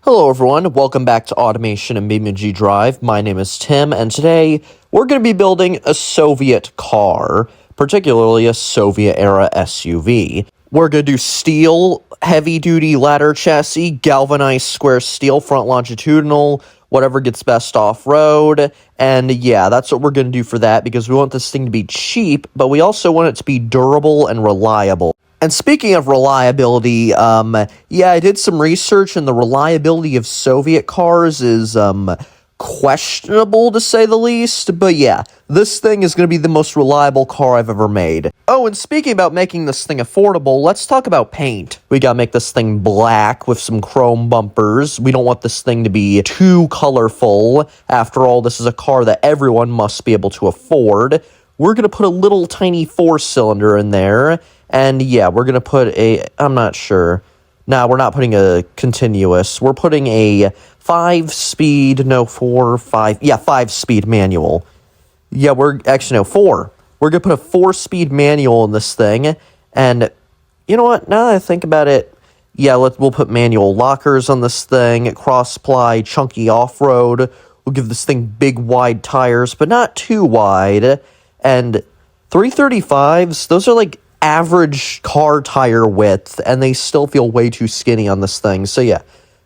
Hello everyone, welcome back to Automation and BeamNG Drive. My name is Tim, and today we're going to be building a Soviet car, particularly a Soviet-era SUV. We're going to do steel, heavy-duty ladder chassis, galvanized square steel, front longitudinal, whatever gets best off-road, and yeah, that's what we're going to do for that, because we want this thing to be cheap, but we also want it to be durable and reliable. And speaking of reliability, yeah, I did some research, and the reliability of Soviet cars is, questionable, to say the least. But yeah, this thing is going to be the most reliable car I've ever made. Oh, and speaking about making this thing affordable, let's talk about paint. We gotta make this thing black with some chrome bumpers. We don't want this thing to be too colorful. After all, this is a car that everyone must be able to afford. We're gonna put a little tiny 4-cylinder in there. And yeah, we're going to put I'm not sure. No, we're not putting a continuous. We're putting a 5-speed, 5-speed manual. Yeah, 4. We're going to put a 4-speed manual in this thing. And you know what? Now that I think about it, yeah, we'll put manual lockers on this thing, cross-ply, chunky off-road. We'll give this thing big, wide tires, but not too wide. And 335s, those are like average car tire width, and they still feel way too skinny on this thing. So yeah,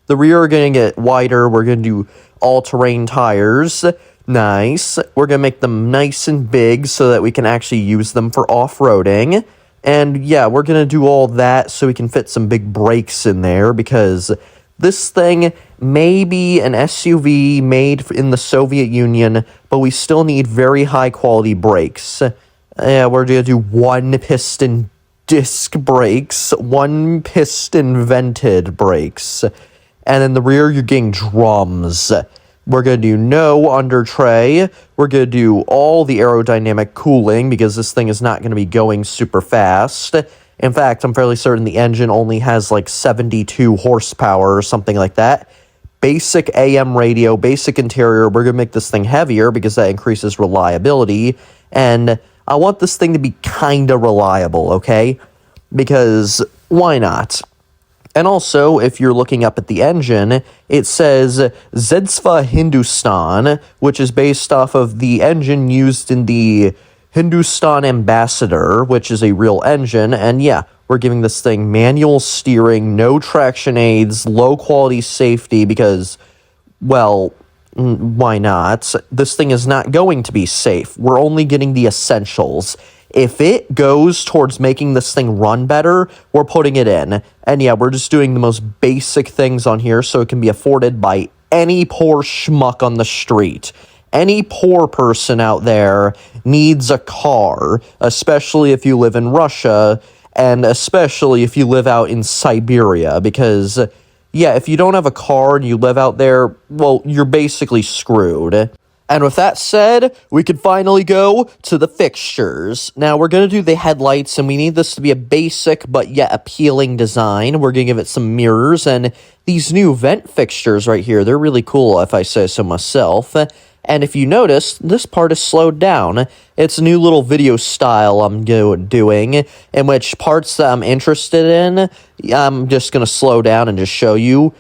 the rear are going to get wider. We're going to do all-terrain tires. Nice. We're going to make them nice and big so that we can actually use them for off-roading. And yeah, we're going to do all that so we can fit some big brakes in there, because this thing may be an SUV made in the Soviet Union, but we still need very high-quality brakes. Yeah, we're going to do 1-piston disc brakes, 1-piston vented brakes, and in the rear you're getting drums. We're going to do no under tray. We're going to do all the aerodynamic cooling, because this thing is not going to be going super fast. In fact, I'm fairly certain the engine only has like 72 horsepower or something like that. Basic AM radio, basic interior. We're going to make this thing heavier because that increases reliability, and I want this thing to be kinda reliable, okay? Because why not? And also, if you're looking up at the engine, it says Zedzva Hindustan, which is based off of the engine used in the Hindustan Ambassador, which is a real engine. And yeah, we're giving this thing manual steering, no traction aids, low quality safety, because, well, why not? This thing is not going to be safe. We're only getting the essentials. If it goes towards making this thing run better, we're putting it in. And yeah, we're just doing the most basic things on here so it can be afforded by any poor schmuck on the street. Any poor person out there needs a car, especially if you live in Russia, and especially if you live out in Siberia, because yeah, if you don't have a car and you live out there, well, you're basically screwed. And with that said, we can finally go to the fixtures. Now, we're going to do the headlights, and we need this to be a basic but yet appealing design. We're going to give it some mirrors, and these new vent fixtures right here, they're really cool, if I say so myself. And if you notice, this part is slowed down. It's a new little video style I'm doing, in which parts that I'm interested in, I'm just going to slow down and just show you.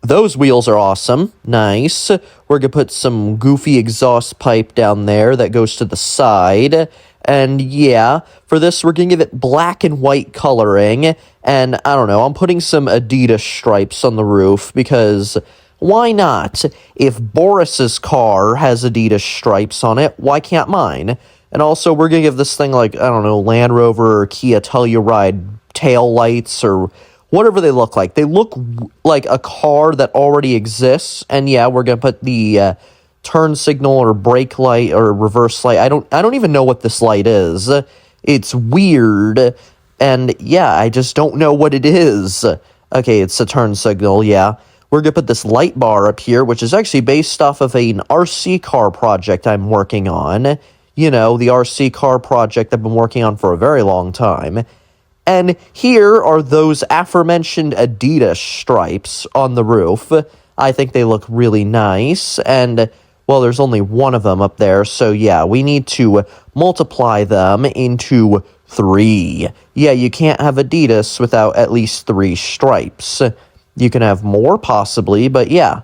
Those wheels are awesome. Nice. We're going to put some goofy exhaust pipe down there that goes to the side. And yeah, for this, we're going to give it black and white coloring. And I don't know, I'm putting some Adidas stripes on the roof, because why not? If Boris's car has Adidas stripes on it, why can't mine? And also, we're going to give this thing, like, I don't know, Land Rover or Kia Telluride tail lights or whatever they look like. They look like a car that already exists. And yeah, we're going to put the turn signal or brake light or reverse light. I don't even know what this light is. It's weird. And yeah, I just don't know what it is. Okay, it's a turn signal, yeah. We're going to put this light bar up here, which is actually based off of an RC car project I'm working on. You know, the RC car project I've been working on for a very long time. And here are those aforementioned Adidas stripes on the roof. I think they look really nice. And, well, there's only one of them up there. So, yeah, we need to multiply them into 3. Yeah, you can't have Adidas without at least 3 stripes. You can have more, possibly, but yeah.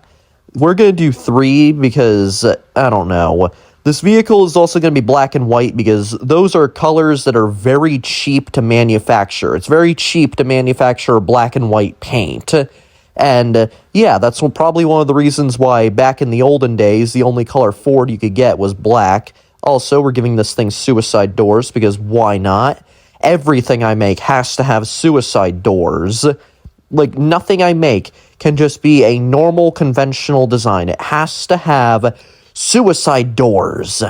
We're going to do 3 because, I don't know. This vehicle is also going to be black and white because those are colors that are very cheap to manufacture. It's very cheap to manufacture black and white paint. And, yeah, that's probably one of the reasons why back in the olden days, the only color Ford you could get was black. Also, we're giving this thing suicide doors because why not? Everything I make has to have suicide doors. Like, nothing I make can just be a normal, conventional design. It has to have suicide doors.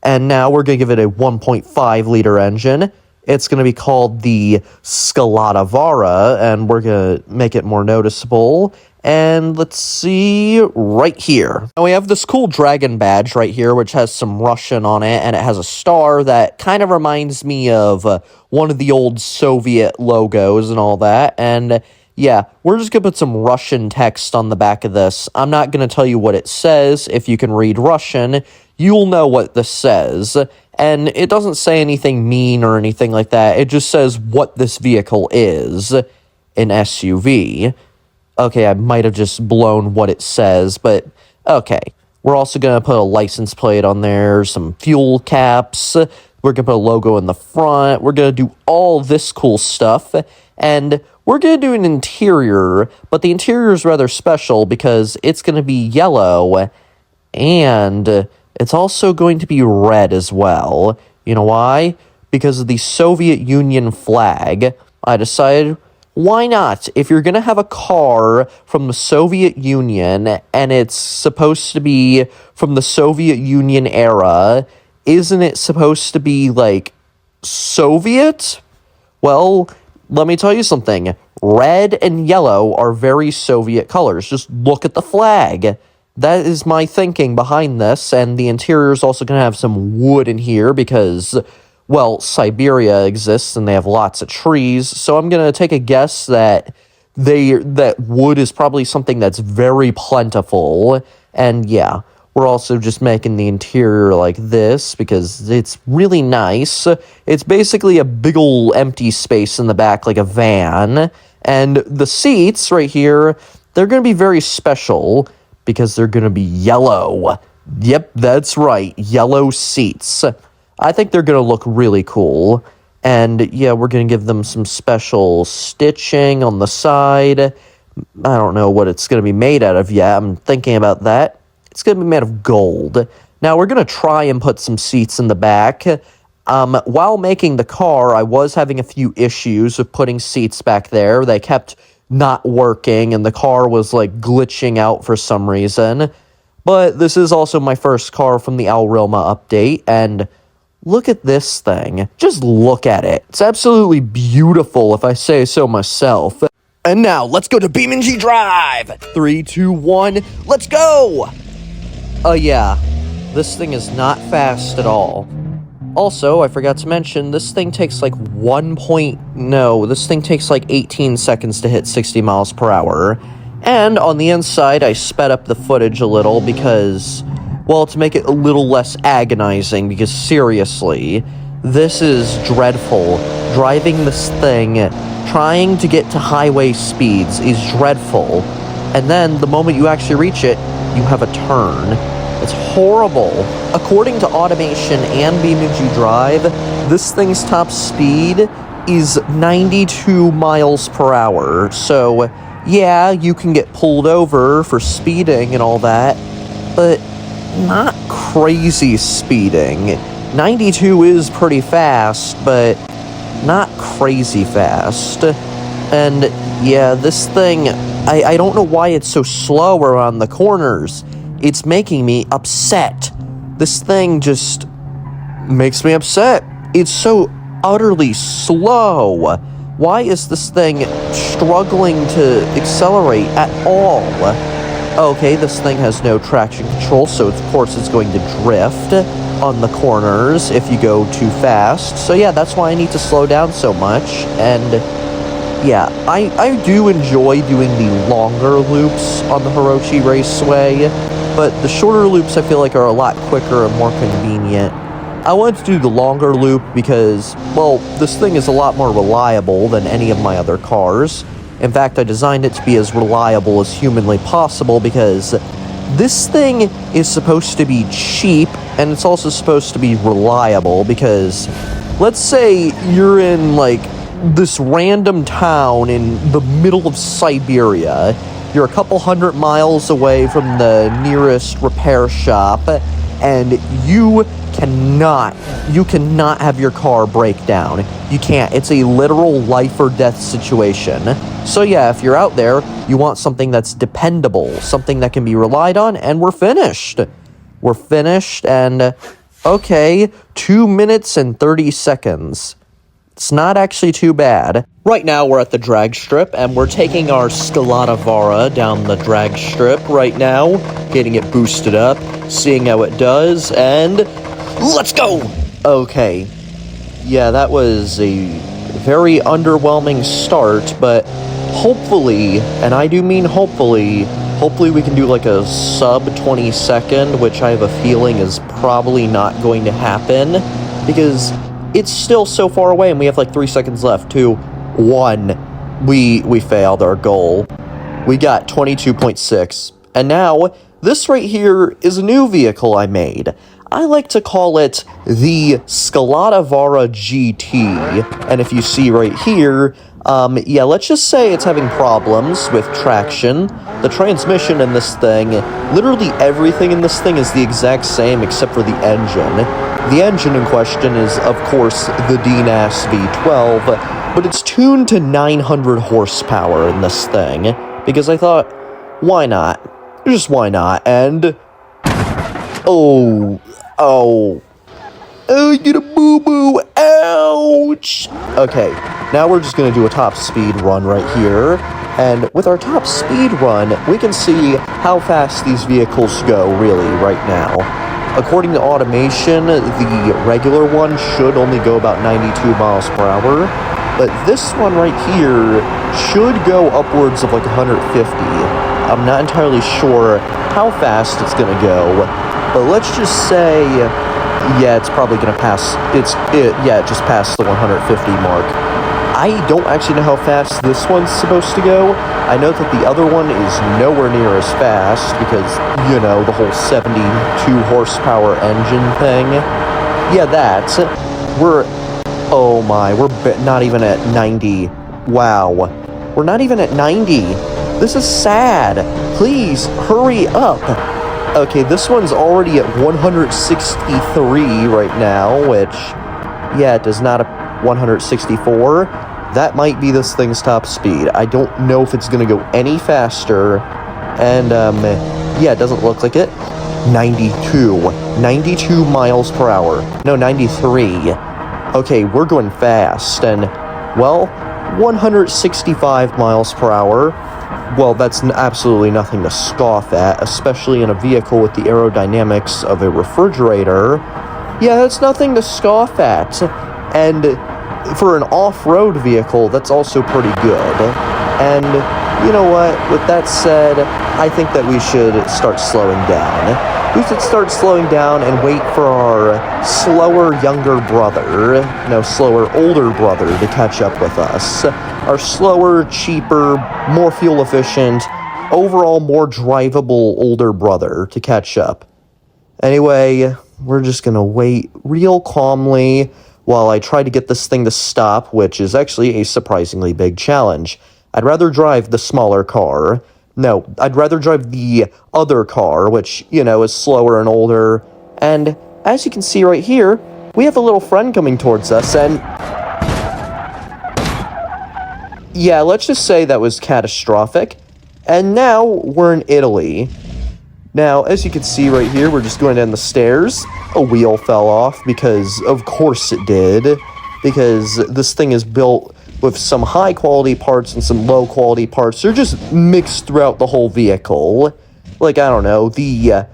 And now we're going to give it a 1.5-liter engine. It's going to be called the Scalatavara, and we're going to make it more noticeable. And let's see, right here. Now we have this cool dragon badge right here, which has some Russian on it, and it has a star that kind of reminds me of one of the old Soviet logos and all that. And yeah, we're just going to put some Russian text on the back of this. I'm not going to tell you what it says. If you can read Russian, you'll know what this says. And it doesn't say anything mean or anything like that. It just says what this vehicle is, an SUV. Okay, I might have just blown what it says, but okay. We're also going to put a license plate on there, some fuel caps. We're going to put a logo in the front. We're going to do all this cool stuff. And we're going to do an interior, but the interior is rather special because it's going to be yellow, and it's also going to be red as well. You know why? Because of the Soviet Union flag. I decided, why not? If you're going to have a car from the Soviet Union, and it's supposed to be from the Soviet Union era, isn't it supposed to be, like, Soviet? Well, let me tell you something. Red and yellow are very Soviet colors. Just look at the flag. That is my thinking behind this, and the interior is also going to have some wood in here because, well, Siberia exists and they have lots of trees, so I'm going to take a guess that that wood is probably something that's very plentiful, and yeah. We're also just making the interior like this because it's really nice. It's basically a big ol' empty space in the back like a van. And the seats right here, they're going to be very special because they're going to be yellow. Yep, that's right, yellow seats. I think they're going to look really cool. And yeah, we're going to give them some special stitching on the side. I don't know what it's going to be made out of yet. I'm thinking about that. It's going to be made of gold. Now, we're going to try and put some seats in the back. While making the car, I was having a few issues with putting seats back there. They kept not working, and the car was, like, glitching out for some reason. But this is also my first car from the Alrilma update, and look at this thing. Just look at it. It's absolutely beautiful, if I say so myself. And now, let's go to BeamNG Drive! 3, 2, 1, let's go! Yeah, this thing is not fast at all. Also, I forgot to mention, this thing takes like this thing takes like 18 seconds to hit 60 miles per hour. And on the inside, I sped up the footage a little because, well, to make it a little less agonizing, because seriously, this is dreadful. Driving this thing, trying to get to highway speeds is dreadful. And then, the moment you actually reach it, you have a turn. It's horrible. According to Automation and BeamNG Drive, this thing's top speed is 92 miles per hour. So, yeah, you can get pulled over for speeding and all that, but not crazy speeding. 92 is pretty fast, but not crazy fast. And, yeah, this thing, I don't know why it's so slow around the corners. It's making me upset. This thing just makes me upset. It's so utterly slow. Why is this thing struggling to accelerate at all? Okay, this thing has no traction control, so of course it's going to drift on the corners if you go too fast. So yeah, that's why I need to slow down so much. And yeah, I do enjoy doing the longer loops on the Hirochi Raceway, but the shorter loops I feel like are a lot quicker and more convenient. I wanted to do the longer loop because, well, this thing is a lot more reliable than any of my other cars. In fact, I designed it to be as reliable as humanly possible because this thing is supposed to be cheap, and it's also supposed to be reliable because, let's say you're in, like, this random town in the middle of Siberia. You're a couple hundred miles away from the nearest repair shop, and you cannot have your car break down. You can't. It's a literal life or death situation. So yeah, if you're out there, you want something that's dependable, something that can be relied on, and we're finished. We're finished, and okay, 2 minutes and 30 seconds. It's not actually too bad. Right now, we're at the drag strip, and we're taking our Skalatavara down the drag strip right now, getting it boosted up, seeing how it does, and let's go! Okay. Yeah, that was a very underwhelming start, but hopefully, and I do mean hopefully we can do like a sub 20 second, which I have a feeling is probably not going to happen, because it's still so far away, and we have like 3 seconds left. 2, 1. We failed our goal. We got 22.6. And now, this right here is a new vehicle I made. I like to call it the Skalatavara GT. And if you see right here, yeah, let's just say it's having problems with traction. The transmission in this thing, literally everything in this thing is the exact same except for the engine. The engine in question is, of course, the DNAS V12, but it's tuned to 900 horsepower in this thing, because I thought, why not? Just why not? And oh, I get a boo-boo, ouch! Okay, now we're just gonna do a top speed run right here, and with our top speed run, we can see how fast these vehicles go, really, right now. According to automation, the regular one should only go about 92 miles per hour, but this one right here should go upwards of like 150. I'm not entirely sure how fast it's gonna go, but let's just say, yeah, it's probably gonna pass, yeah, it just passed the 150 mark. I don't actually know how fast this one's supposed to go. I know that the other one is nowhere near as fast because, you know, the whole 72 horsepower engine thing. Yeah, that. Oh my, we're not even at 90. Wow. We're not even at 90. This is sad. Please, hurry up. Okay, this one's already at 163 right now, which, yeah, it does not 164. That might be this thing's top speed. I don't know if it's going to go any faster. And, yeah, it doesn't look like it. 92 miles per hour. No, 93. Okay, we're going fast. And, well, 165 miles per hour. Well, that's absolutely nothing to scoff at, especially in a vehicle with the aerodynamics of a refrigerator. Yeah, that's nothing to scoff at. And for an off-road vehicle, that's also pretty good. And you know what? With that said, I think that we should start slowing down. We should start slowing down and wait for our slower younger brother, no, slower older brother to catch up with us. Our slower, cheaper, more fuel efficient, overall more drivable older brother to catch up. Anyway, we're just gonna wait real calmly while I try to get this thing to stop, which is actually a surprisingly big challenge. I'd rather drive the smaller car. No, I'd rather drive the other car, which, you know, is slower and older. And as you can see right here, we have a little friend coming towards us, and yeah, let's just say that was catastrophic. And now we're in Italy. Now, as you can see right here, we're just going down the stairs. A wheel fell off because, of course it did, because this thing is built with some high-quality parts and some low-quality parts. They're just mixed throughout the whole vehicle. Like, I don't know, the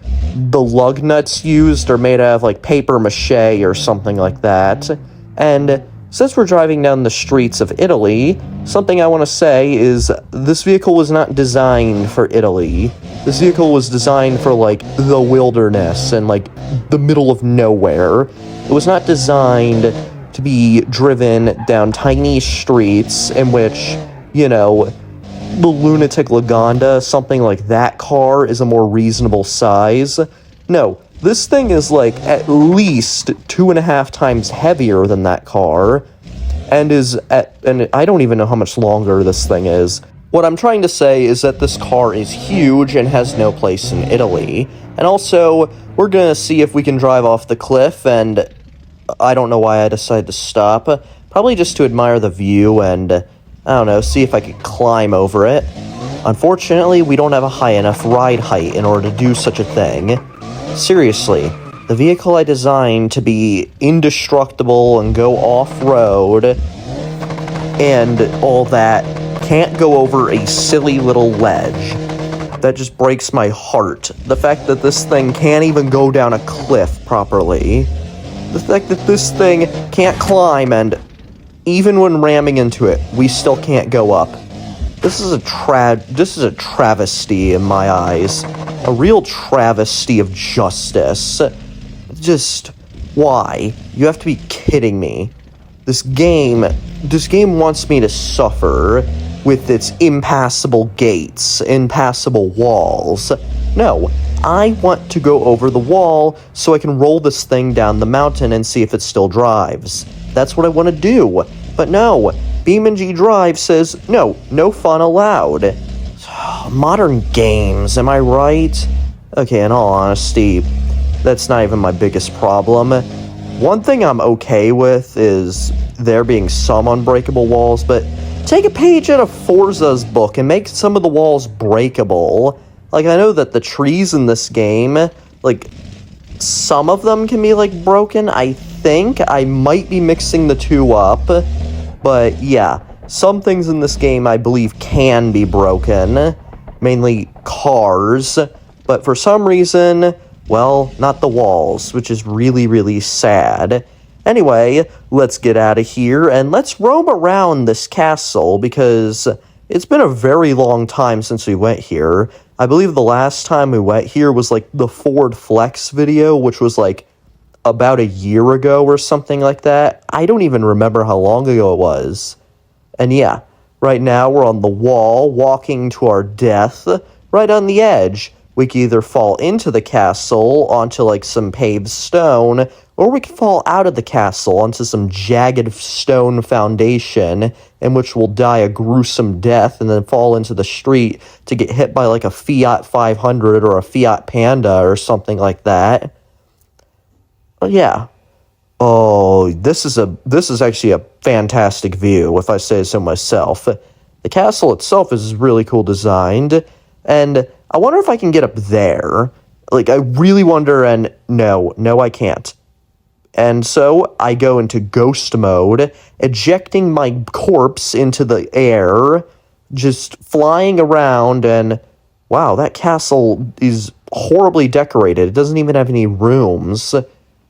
lug nuts used are made out of, like, paper mache or something like that. And since we're driving down the streets of Italy, something I want to say is this vehicle was not designed for Italy. This vehicle was designed for, like, the wilderness and, like, the middle of nowhere. It was not designed to be driven down tiny streets in which, you know, the Lunatic Lagonda, something like that car, is a more reasonable size. No, this thing is like at least 2.5 times heavier than that car, and I don't even know how much longer this thing is. What I'm trying to say is that this car is huge and has no place in Italy. And also, we're gonna see if we can drive off the cliff, and I don't know why I decided to stop. Probably just to admire the view and, I don't know, see if I could climb over it. Unfortunately, we don't have a high enough ride height in order to do such a thing. Seriously, the vehicle I designed to be indestructible and go off-road and all that can't go over a silly little ledge. That just breaks my heart. The fact that this thing can't even go down a cliff properly. The fact that this thing can't climb, and even when ramming into it, we still can't go up. This is a travesty in my eyes. A real travesty of justice. Just, why? You have to be kidding me. This game wants me to suffer with its impassable gates, impassable walls. No, I want to go over the wall so I can roll this thing down the mountain and see if it still drives. That's what I want to do. But no, BeamNG Drive says, no fun allowed. Modern games, am I right? Okay, in all honesty, that's not even my biggest problem. One thing I'm okay with is there being some unbreakable walls, but take a page out of Forza's book and make some of the walls breakable. Like, I know that the trees in this game, like, some of them can be, like, broken. I think I might be mixing the two up, but yeah, some things in this game I believe can be broken, mainly cars, but for some reason, well, not the walls, which is really, really sad. Anyway, let's get out of here, and let's roam around this castle, because it's been a very long time since we went here. I believe the last time we went here was, like, the Ford Flex video, which was, like, about a year ago or something like that. I don't even remember how long ago it was. And yeah, right now we're on the wall, walking to our death, right on the edge. We can either fall into the castle onto, like, some paved stone, or we can fall out of the castle onto some jagged stone foundation, in which we'll die a gruesome death and then fall into the street to get hit by, like, a Fiat 500 or a Fiat Panda or something like that. But yeah. Oh, this is actually a fantastic view, if I say so myself. The castle itself is really cool designed, and I wonder if I can get up there. Like, I really wonder, and no, I can't. And so, I go into ghost mode, ejecting my corpse into the air, just flying around, and wow, that castle is horribly decorated. It doesn't even have any rooms.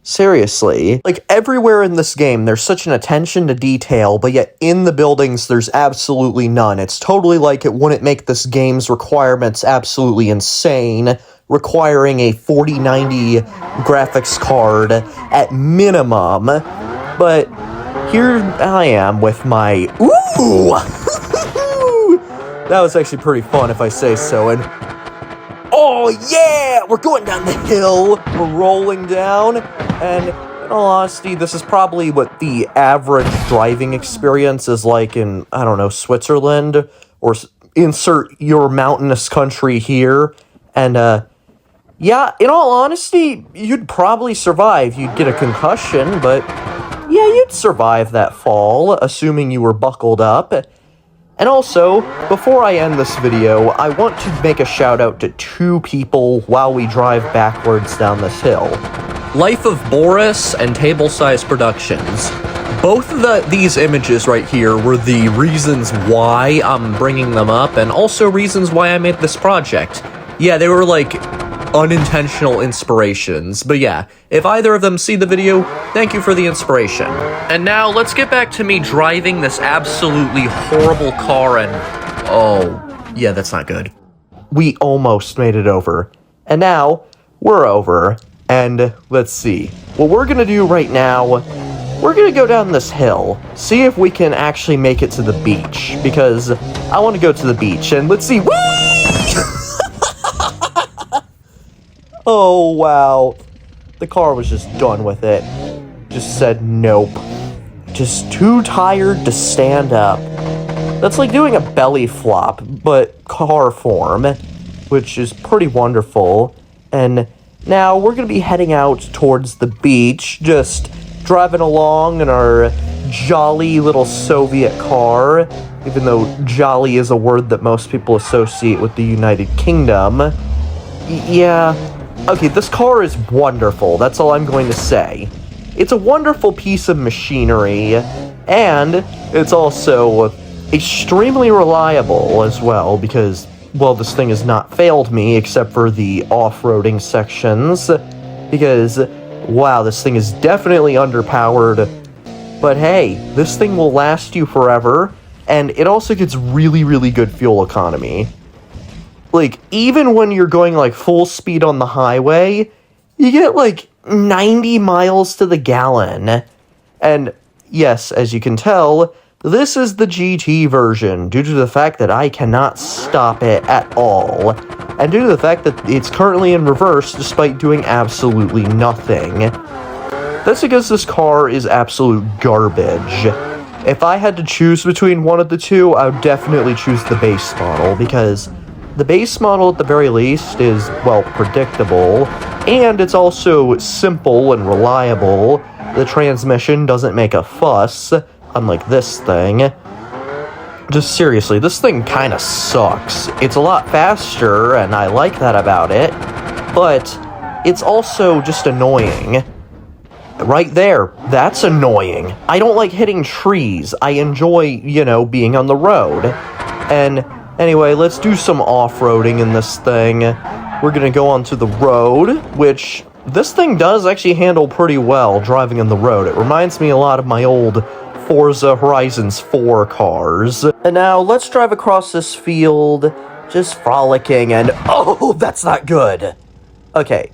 Seriously. Like, everywhere in this game, there's such an attention to detail, but yet in the buildings, there's absolutely none. It's totally like it wouldn't make this game's requirements absolutely insane, requiring a 4090 graphics card at minimum. But here I am with my... Ooh! That was actually pretty fun, if I say so, and... Oh, yeah! We're going down the hill, we're rolling down, and in all honesty, this is probably what the average driving experience is like in, I don't know, Switzerland, or insert your mountainous country here, and, yeah, in all honesty, you'd probably survive. You'd get a concussion, but yeah, you'd survive that fall, assuming you were buckled up. And also, before I end this video, I want to make a shout out to two people while we drive backwards down this hill. Life of Boris and Table Size Productions. Both of these images right here were the reasons why I'm bringing them up, and also reasons why I made this project. Yeah, they were like unintentional inspirations, but yeah, if either of them see the video, thank you for the inspiration. And now, let's get back to me driving this absolutely horrible car and... oh, yeah, that's not good. We almost made it over. And now, we're over. And, let's see. What we're gonna do right now we're gonna go down this hill, see if we can actually make it to the beach, because I want to go to the beach, and let's see. Oh, wow. The car was just done with it. Just said nope. Just too tired to stand up. That's like doing a belly flop, but car form, which is pretty wonderful. And now we're going to be heading out towards the beach, just driving along in our jolly little Soviet car, even though jolly is a word that most people associate with the United Kingdom. Yeah. Okay, this car is wonderful, that's all I'm going to say. It's a wonderful piece of machinery, and it's also extremely reliable as well, because, well, this thing has not failed me, except for the off-roading sections, because, wow, this thing is definitely underpowered, but hey, this thing will last you forever, and it also gets really, really good fuel economy. Like, even when you're going, like, full speed on the highway, you get, like, 90 miles to the gallon. And, yes, as you can tell, this is the GT version, due to the fact that I cannot stop it at all. And due to the fact that it's currently in reverse, despite doing absolutely nothing. That's because this car is absolute garbage. If I had to choose between one of the two, I would definitely choose the base model, because the base model, at the very least, is, well, predictable, and it's also simple and reliable. The transmission doesn't make a fuss, unlike this thing. Just seriously, this thing kinda sucks. It's a lot faster, and I like that about it, but it's also just annoying. Right there, that's annoying. I don't like hitting trees. I enjoy, being on the road. And anyway, let's do some off-roading in this thing. We're gonna go onto the road, which this thing does actually handle pretty well driving on the road. It reminds me a lot of my old Forza Horizons 4 cars. And now let's drive across this field, just frolicking, and oh, that's not good. Okay,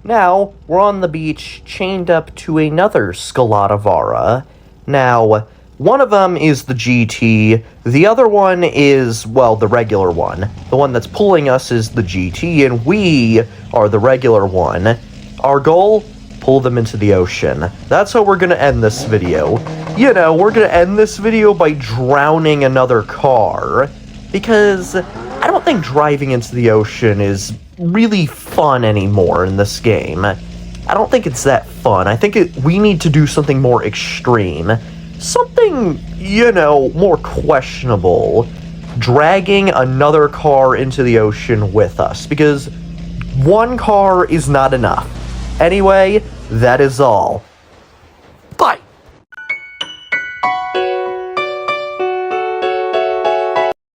now we're on the beach, chained up to another Skladavara. Now, one of them is the GT, the other one is, well, the regular one. The one that's pulling us is the GT, and we are the regular one. Our goal? Pull them into the ocean. That's how we're gonna end this video. We're gonna end this video by drowning another car, because I don't think driving into the ocean is really fun anymore in this game. I don't think it's that fun. I think we need to do something more extreme. Something, more questionable. Dragging another car into the ocean with us, because one car is not enough. Anyway, that is all.